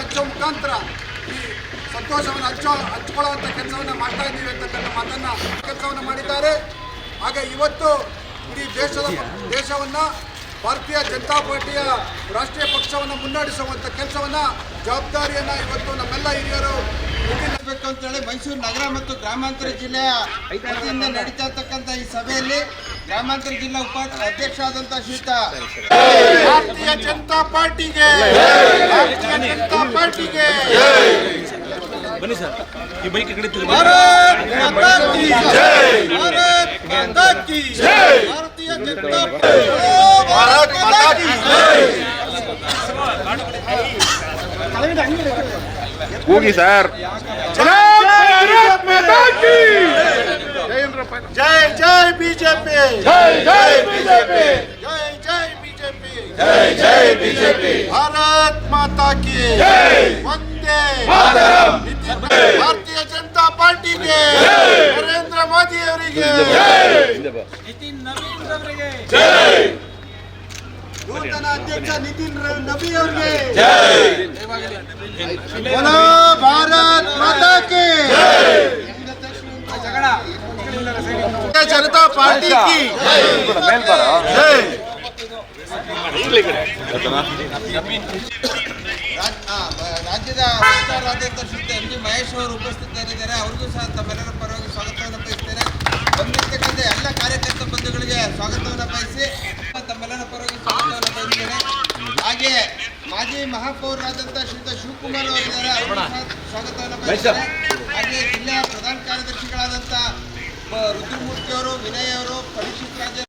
ಹಂಚೋ ಮುಖಾಂತರ ಈ ಸಂತೋಷವನ್ನು ಹಂಚ್ಕೊಳ್ಳುವಂಥ ಕೆಲಸವನ್ನು ಮಾಡ್ತಾ ಇದ್ದೀವಿ ಅಂತಕ್ಕಂಥ ಮಾತನ್ನು ಕೆಲಸವನ್ನು ಮಾಡಿದ್ದಾರೆ. ಹಾಗೆ ಇವತ್ತು ಇಡೀ ದೇಶವನ್ನು ಭಾರತೀಯ ಜನತಾ ಪಾರ್ಟಿಯ ರಾಷ್ಟ್ರೀಯ ಪಕ್ಷವನ್ನು ಮುನ್ನಡೆಸುವಂಥ ಕೆಲಸವನ್ನು ಜವಾಬ್ದಾರಿಯನ್ನು ಇವತ್ತು ನಮ್ಮೆಲ್ಲ ಹಿರಿಯರು ಬೇಕು ಅಂತೇಳಿ ಮೈಸೂರು ನಗರ ಮತ್ತು ಗ್ರಾಮಾಂತರ ಜಿಲ್ಲೆಯ ವತಿಯಿಂದ ನಡೀತಾ ಇರ್ತಕ್ಕಂಥ ಈ ಸಭೆಯಲ್ಲಿ ಗ್ರಾಮಾಂತರ ಜಿಲ್ಲಾ ಅಧ್ಯಕ್ಷ ಆದಂತ ಶ್ರೀಯುತ ಭಾರತೀಯ ಜನತಾ ಪಾರ್ಟಿಗೆ ಬನ್ನಿ ಸರ್, ಈ ಬೈಕ್ ಕಡಿತೀವಿ. ಭಾರತೀಯ ಜನತಾ ಹೋಗಿ ಸರ್. ಜೈ ಜೈ ಬಿಜೆಪಿ, ಜೈ ಜೈ ಬಿಜೆಪಿ, ಜೈ ಜೈ ಬಿಜೆಪಿ, ಜೈ ಜೈ ಬಿಜೆಪಿ. ಭಾರತ್ ಮಾತಾ ಕಿ ವಂದೇ ಮಾತರಂ. ಭಾರತೀಯ ಜನತಾ ಪಾರ್ಟಿಗೆ, ನರೇಂದ್ರ ಮೋದಿ ಅವರಿಗೆ, ನಿತಿನ್ ನವೀನ್ ಅವರಿಗೆ, ನೂತನ ಅಧ್ಯಕ್ಷ ನಿತಿನ್ ನಬಿ ಅವರಿಗೆ, बोलो भारत माता की जनता पार्टी की ರಾಜ್ಯದ ವಕ್ತಾರರಾದಂಥ ಶ್ರೀಯುತ ಎಂ ಜಿ ಮಹೇಶ್ ಅವರು ಉಪಸ್ಥಿತರಿದ್ದಾರೆ. ಅವ್ರಿಗೂ ಸಹ ತಮ್ಮೆಲ್ಲರ ಪರವಾಗಿ ಸ್ವಾಗತವನ್ನು ಬಯಸ್ತೇನೆ. ಬಂದಿರ್ತಕ್ಕಂಥ ಎಲ್ಲ ಕಾರ್ಯಕರ್ತ ಬಂಧುಗಳಿಗೆ ಸ್ವಾಗತವನ್ನು ಬಯಸಿ ತಮ್ಮೆಲ್ಲರ ಪರವಾಗಿ ಸ್ವಾಗತವನ್ನು ಬಯಸ್ತೇನೆ. ಹಾಗೆ ಮಾಜಿ ಮಹಾಪೌರರಾದಂಥ ಶ್ರೀಯುತ ಶಿವಕುಮಾರ್ ಅವರಿದ್ದಾರೆ. ಅವರು ಸ್ವಾಗತವನ್ನು ಬಯಸ್ತೇನೆ. ಹಾಗೆ ಜಿಲ್ಲೆಯ ಪ್ರಧಾನ ಕಾರ್ಯದರ್ಶಿಗಳಾದಂಥ ರುದ್ರಮೂರ್ತಿ ಅವರು, ವಿನಯ್ ಅವರು